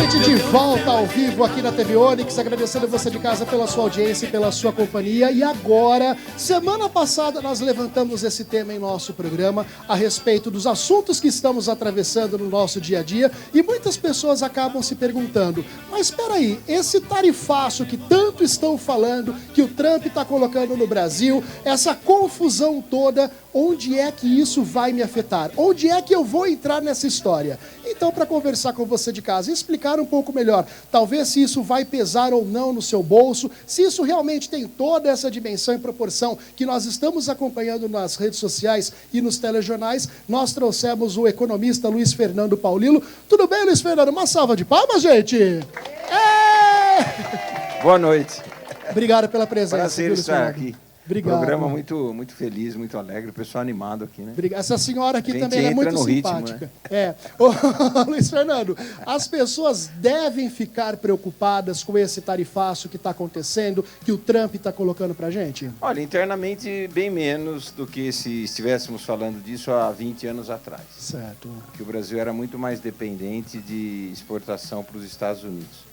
gente de volta ao vivo aqui na TV Onix, agradecendo você de casa pela sua audiência e pela sua companhia. E agora, semana passada nós levantamos esse tema em nosso programa a respeito dos assuntos que estamos atravessando no nosso dia a dia, e muitas pessoas acabam se perguntando, mas espera aí, esse tarifaço que tanto estão falando, que o Trump está colocando no Brasil, essa confusão toda, onde é que isso vai me afetar? Onde é que eu vou entrar nessa história? Então, para conversar com você de casa e explicar um pouco melhor, talvez se isso vai pesar ou não no seu bolso, se isso realmente tem toda essa dimensão e proporção que nós estamos acompanhando nas redes sociais e nos telejornais, nós trouxemos o economista Luiz Fernando Paulillo. Tudo bem, Luiz Fernando? Uma salva de palmas, gente! Boa noite. Obrigado pela presença. Prazer estar aqui. Obrigado. Programa muito feliz, muito alegre, o pessoal animado aqui, né? Obrigado. Essa senhora aqui também é muito simpática. Ritmo, né? Ô, Luiz Fernando, as pessoas devem ficar preocupadas com esse tarifaço que está acontecendo, que o Trump está colocando para a gente? Olha, internamente bem menos do que se estivéssemos falando disso há 20 anos atrás. Certo. Que o Brasil era muito mais dependente de exportação para os Estados Unidos.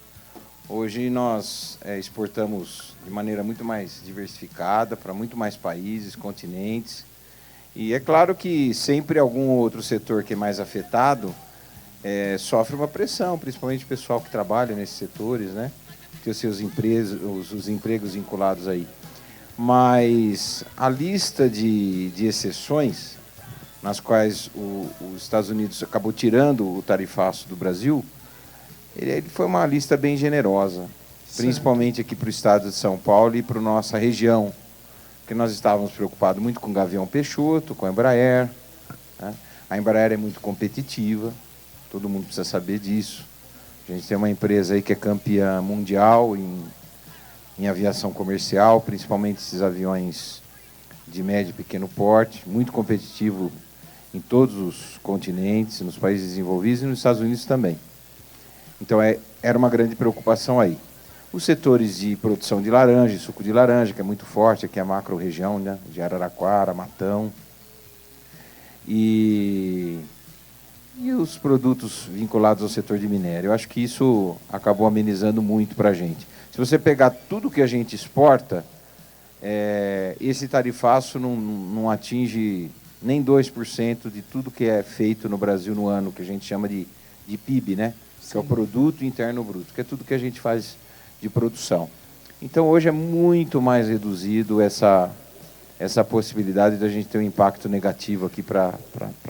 Hoje nós exportamos de maneira muito mais diversificada para muito mais países, continentes. E é claro que sempre algum outro setor que é mais afetado sofre uma pressão, principalmente o pessoal que trabalha nesses setores, né? Tem os seus os empregos vinculados aí. Mas a lista de exceções, nas quais os Estados Unidos acabou tirando o tarifaço do Brasil, ele foi uma lista bem generosa, principalmente aqui para o estado de São Paulo e para a nossa região, porque nós estávamos preocupados muito com o Gavião Peixoto, com a Embraer, né? A Embraer é muito competitiva, todo mundo precisa saber disso. A gente tem uma empresa aí que é campeã mundial em aviação comercial, principalmente esses aviões de médio e pequeno porte, muito competitivo em todos os continentes, nos países desenvolvidos e nos Estados Unidos também. Então, era uma grande preocupação aí. Os setores de produção de laranja, suco de laranja, que é muito forte, aqui é a macro-região, né, de Araraquara, Matão. E os produtos vinculados ao setor de minério. Eu acho que isso acabou amenizando muito para a gente. Se você pegar tudo que a gente exporta, esse tarifaço não atinge nem 2% de tudo que é feito no Brasil no ano, que a gente chama de PIB, né? Que é o Produto Interno Bruto, que é tudo que a gente faz de produção. Então, hoje é muito mais reduzido essa possibilidade da gente ter um impacto negativo aqui para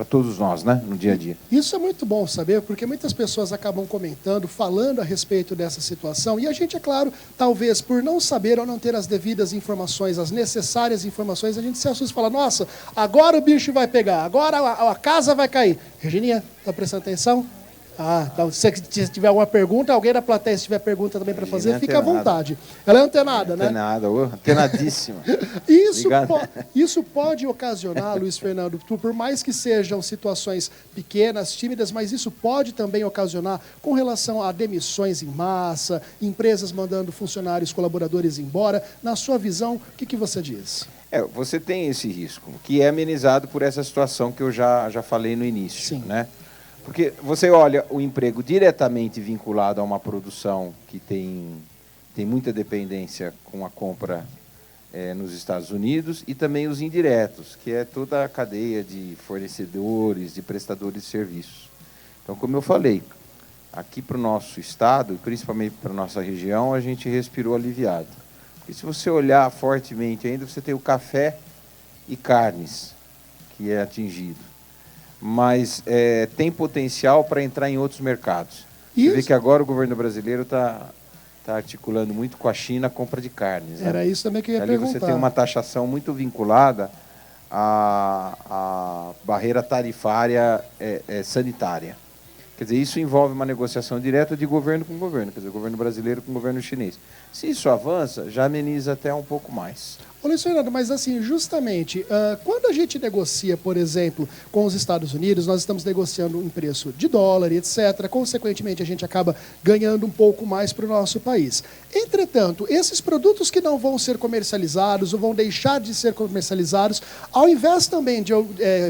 todos nós, né, no dia a dia. Isso é muito bom saber, porque muitas pessoas acabam comentando, falando a respeito dessa situação, e a gente, é claro, talvez por não saber ou não ter as devidas informações, as necessárias informações, a gente se assusta e fala, nossa, agora o bicho vai pegar, agora a casa vai cair. Regininha, está prestando atenção? Então, se tiver alguma pergunta, alguém da plateia, se tiver pergunta também para fazer, fica à vontade. Ela é antenada, né? Antenadíssima. Isso pode ocasionar, Luiz Fernando, por mais que sejam situações pequenas, tímidas, mas isso pode também ocasionar com relação a demissões em massa, empresas mandando funcionários, colaboradores embora. Na sua visão, o que você diz? Você tem esse risco, que é amenizado por essa situação que eu já falei no início. Sim. Né? Porque você olha o emprego diretamente vinculado a uma produção que tem muita dependência com a compra nos Estados Unidos, e também os indiretos, que é toda a cadeia de fornecedores, de prestadores de serviços. Então, como eu falei, aqui para o nosso estado, e principalmente para a nossa região, a gente respirou aliviado. Porque se você olhar fortemente ainda, você tem o café e carnes, que é atingido. Mas tem potencial para entrar em outros mercados. Você vê que agora o governo brasileiro está articulando muito com a China a compra de carnes. Era, né? Isso também que eu ia ali perguntar. Você tem uma taxação muito vinculada à barreira tarifária sanitária. Quer dizer, isso envolve uma negociação direta de governo com governo, quer dizer, governo brasileiro com governo chinês. Se isso avança, já ameniza até um pouco mais. Ô, Luiz Fernando, mas assim, justamente, quando a gente negocia, por exemplo, com os Estados Unidos, nós estamos negociando um preço de dólar e etc. Consequentemente, a gente acaba ganhando um pouco mais para o nosso país. Entretanto, esses produtos que não vão ser comercializados ou vão deixar de ser comercializados, ao invés também de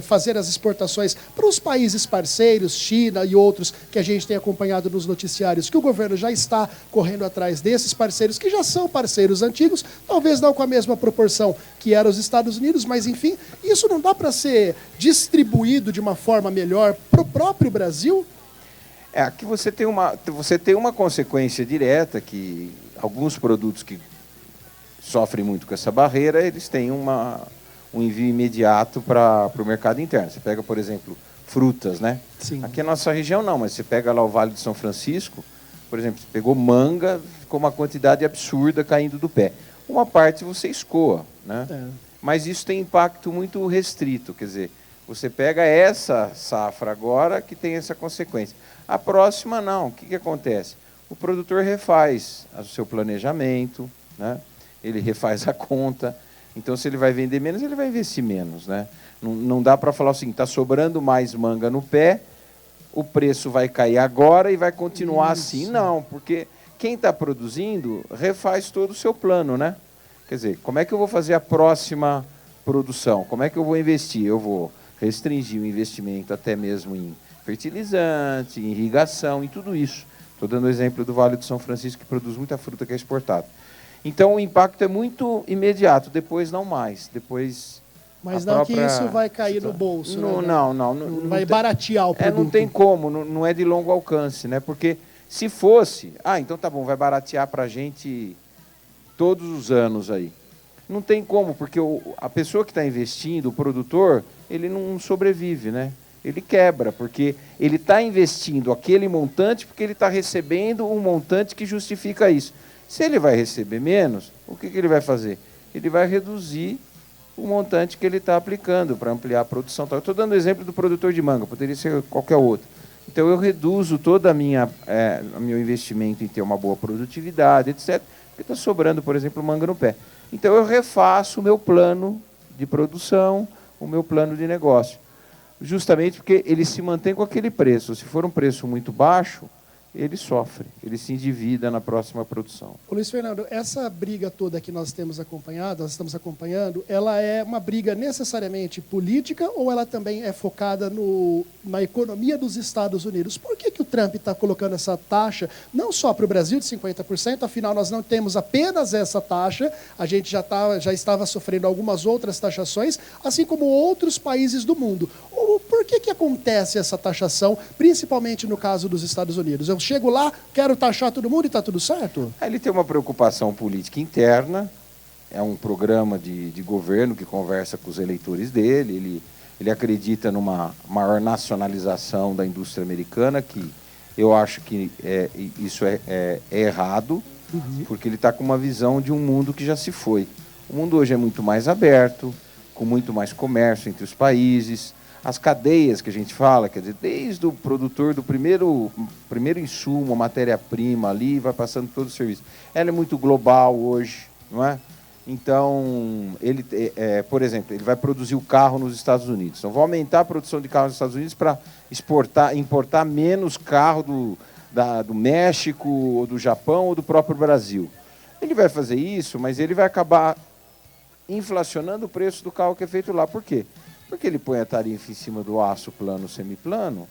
fazer as exportações para os países parceiros, China e outros que a gente tem acompanhado nos noticiários, que o governo já está correndo atrás desses parceiros, que já são parceiros antigos, talvez não com a mesma proporção que eram os Estados Unidos, mas enfim, isso não dá para ser distribuído de uma forma melhor para o próprio Brasil? Aqui você tem uma consequência direta, que alguns produtos que sofrem muito com essa barreira, eles têm um envio imediato para o mercado interno. Você pega, por exemplo, frutas, né? Sim. Aqui na nossa região não, mas você pega lá o Vale de São Francisco, por exemplo, você pegou manga, ficou uma quantidade absurda caindo do pé. Uma parte você escoa, né? Mas isso tem impacto muito restrito, quer dizer, você pega essa safra agora que tem essa consequência. A próxima não, o que acontece? O produtor refaz o seu planejamento, né? Ele refaz a conta, então se ele vai vender menos, ele vai investir menos, né? Não dá para falar assim, está sobrando mais manga no pé, o preço vai cair agora e vai continuar assim. Não, porque quem está produzindo refaz todo o seu plano, né? Quer dizer, como é que eu vou fazer a próxima produção? Como é que eu vou investir? Eu vou restringir o investimento até mesmo em fertilizante, em irrigação, em tudo isso. Estou dando o exemplo do Vale do São Francisco, que produz muita fruta que é exportada. Então, o impacto é muito imediato, depois não mais. Depois, mas não que isso vai cair no bolso, não, né? Não vai baratear o produto. Não tem como, não é de longo alcance, né? Porque se fosse, então tá bom, vai baratear para a gente todos os anos aí. Não tem como, porque a pessoa que está investindo, o produtor, ele não sobrevive, né? Ele quebra, porque ele está investindo aquele montante porque ele está recebendo um montante que justifica isso. Se ele vai receber menos, o que ele vai fazer? Ele vai reduzir o montante que ele está aplicando para ampliar a produção. Eu estou dando o exemplo do produtor de manga, poderia ser qualquer outro. Então, eu reduzo todo o meu investimento em ter uma boa produtividade, etc., porque está sobrando, por exemplo, manga no pé. Então, eu refaço o meu plano de produção, o meu plano de negócio, justamente porque ele se mantém com aquele preço. Se for um preço muito baixo, ele sofre, ele se endivida na próxima produção. Ô, Luiz Fernando, essa briga toda que nós estamos acompanhando, ela é uma briga necessariamente política ou ela também é focada na economia dos Estados Unidos? Por que o Trump está colocando essa taxa, não só para o Brasil de 50%, afinal nós não temos apenas essa taxa, a gente já estava sofrendo algumas outras taxações, assim como outros países do mundo. Por que acontece essa taxação, principalmente no caso dos Estados Unidos? Eu chego lá, quero taxar todo mundo e está tudo certo? Ele tem uma preocupação política interna, é um programa de governo que conversa com os eleitores dele, ele acredita numa maior nacionalização da indústria americana, que eu acho que isso é errado, porque ele está com uma visão de um mundo que já se foi. O mundo hoje é muito mais aberto, com muito mais comércio entre os países. As cadeias que a gente fala, quer dizer, desde o produtor do primeiro insumo, a matéria-prima ali, vai passando todo o serviço. Ela é muito global hoje, não é? Então, por exemplo, ele vai produzir o carro nos Estados Unidos. Então, vai aumentar a produção de carro nos Estados Unidos para importar menos carro do México, ou do Japão, ou do próprio Brasil. Ele vai fazer isso, mas ele vai acabar inflacionando o preço do carro que é feito lá. Por quê? Porque ele põe a tarifa em cima do aço plano, semiplano,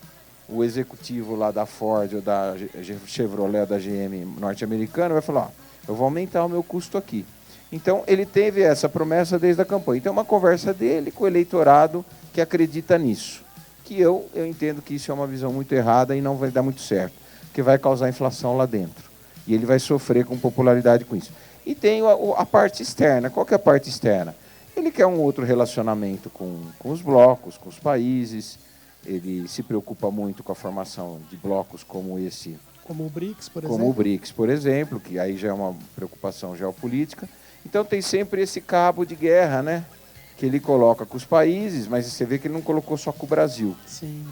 o executivo lá da Ford ou da Chevrolet, da GM norte-americana, vai falar, eu vou aumentar o meu custo aqui. Então, ele teve essa promessa desde a campanha. Então, é uma conversa dele com o eleitorado que acredita nisso. Que eu entendo que isso é uma visão muito errada e não vai dar muito certo, porque vai causar inflação lá dentro. E ele vai sofrer com popularidade com isso. E tem a parte externa. Qual que é a parte externa? Ele quer um outro relacionamento com os blocos, com os países. Ele se preocupa muito com a formação de blocos como esse. Como o BRICS, por exemplo. Como o BRICS, por exemplo, que aí já é uma preocupação geopolítica. Então tem sempre esse cabo de guerra, né? Que ele coloca com os países, mas você vê que ele não colocou só com o Brasil. Sim.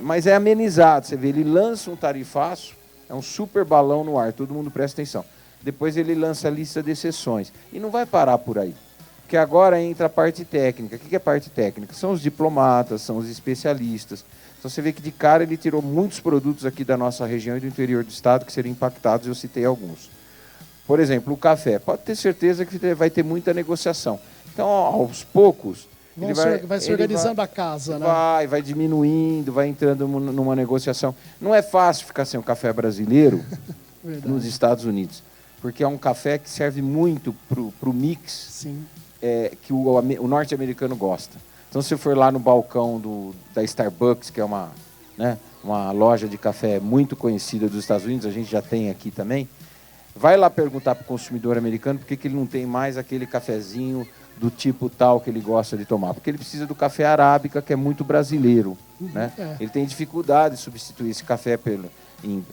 Mas é amenizado. Você vê, ele lança um tarifaço, é um super balão no ar, todo mundo presta atenção. Depois ele lança a lista de exceções. E não vai parar por aí. Porque agora entra a parte técnica. O que é parte técnica? São os diplomatas, são os especialistas. Então você vê que de cara ele tirou muitos produtos aqui da nossa região e do interior do estado que seriam impactados, eu citei alguns. Por exemplo, o café. Pode ter certeza que vai ter muita negociação. Então, aos poucos... Vai se organizando a casa, né? Vai diminuindo, vai entrando numa negociação. Não é fácil ficar sem o café brasileiro nos Estados Unidos, porque é um café que serve muito para o mix. Sim. Que o norte-americano gosta. Então, se for lá no balcão da Starbucks, que é uma loja de café muito conhecida dos Estados Unidos, a gente já tem aqui também, vai lá perguntar para o consumidor americano por que ele não tem mais aquele cafezinho do tipo tal que ele gosta de tomar. Porque ele precisa do café arábica, que é muito brasileiro. Né? Ele tem dificuldade de substituir esse café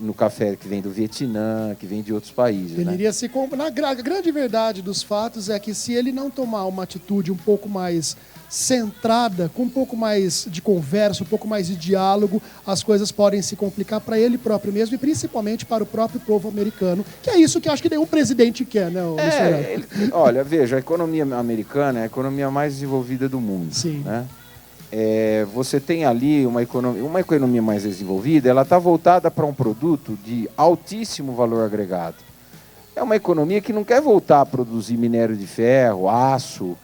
no café que vem do Vietnã, que vem de outros países. Ele iria se a grande verdade dos fatos é que se ele não tomar uma atitude um pouco mais centrada, com um pouco mais de conversa, um pouco mais de diálogo, as coisas podem se complicar para ele próprio mesmo e principalmente para o próprio povo americano, que é isso que acho que nenhum presidente quer, né, olha, veja, a economia americana é a economia mais desenvolvida do mundo. Sim. Né? Você tem ali uma economia mais desenvolvida, ela está voltada para um produto de altíssimo valor agregado. É uma economia que não quer voltar a produzir minério de ferro, aço,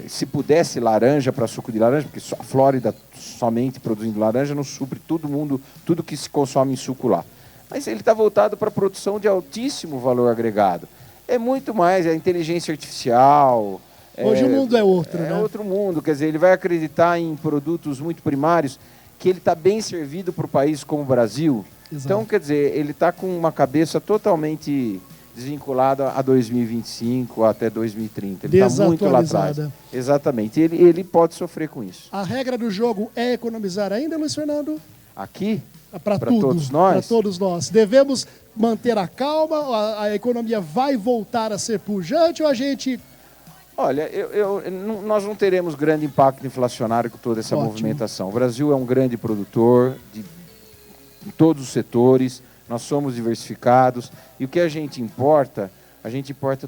se pudesse laranja para suco de laranja, porque a Flórida somente produzindo laranja não supre tudo que se consome em suco lá. Mas ele está voltado para a produção de altíssimo valor agregado. É muito mais, a inteligência artificial... Hoje o mundo é outro, né? É outro mundo, quer dizer, ele vai acreditar em produtos muito primários, que ele está bem servido para o país como o Brasil. Exato. Então, quer dizer, ele está com uma cabeça totalmente desvinculada a 2025, até 2030. Ele está muito lá atrás. Exatamente, ele pode sofrer com isso. A regra do jogo é economizar ainda, Luiz Fernando? Aqui? Para todos nós? Para todos nós. Devemos manter a calma? A economia vai voltar a ser pujante ou a gente... Olha, nós não teremos grande impacto inflacionário com toda essa movimentação. O Brasil é um grande produtor em todos os setores, nós somos diversificados e o que a gente importa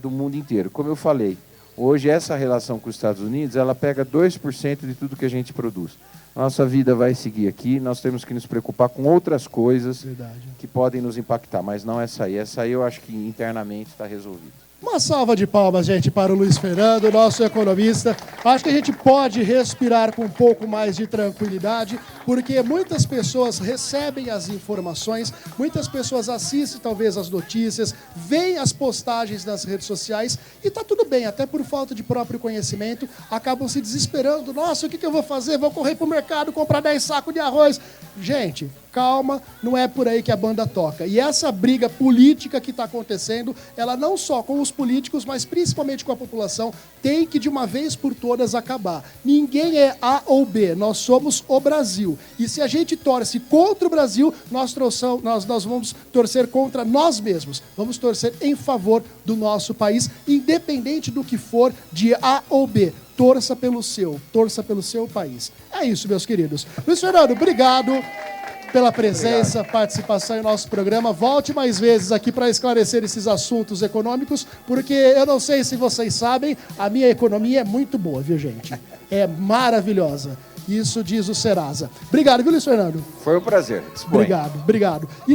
do mundo inteiro. Como eu falei, hoje essa relação com os Estados Unidos, ela pega 2% de tudo que a gente produz. Nossa vida vai seguir aqui, nós temos que nos preocupar com outras coisas que podem nos impactar, mas não essa aí. Essa aí eu acho que internamente está resolvida. Uma salva de palmas, gente, para o Luiz Fernando, nosso economista. Acho que a gente pode respirar com um pouco mais de tranquilidade, porque muitas pessoas recebem as informações, muitas pessoas assistem talvez as notícias, veem as postagens nas redes sociais e tá tudo bem, até por falta de próprio conhecimento, acabam se desesperando. Nossa, o que eu vou fazer? Vou correr para o mercado, comprar 10 sacos de arroz. Gente, calma, não é por aí que a banda toca. E essa briga política que está acontecendo, ela não só com os políticos, mas principalmente com a população, tem que de uma vez por todas acabar. Ninguém é A ou B, nós somos o Brasil. E se a gente torce contra o Brasil, nós vamos torcer contra nós mesmos. Vamos torcer em favor do nosso país, independente do que for de A ou B. Torça pelo seu país. É isso, meus queridos. Luiz Fernando, obrigado pela presença, participação em nosso programa. Volte mais vezes aqui para esclarecer esses assuntos econômicos, porque eu não sei se vocês sabem, a minha economia é muito boa, viu, gente? É maravilhosa. Isso diz o Serasa. Obrigado, viu, Luiz Fernando? Foi um prazer. Obrigado. E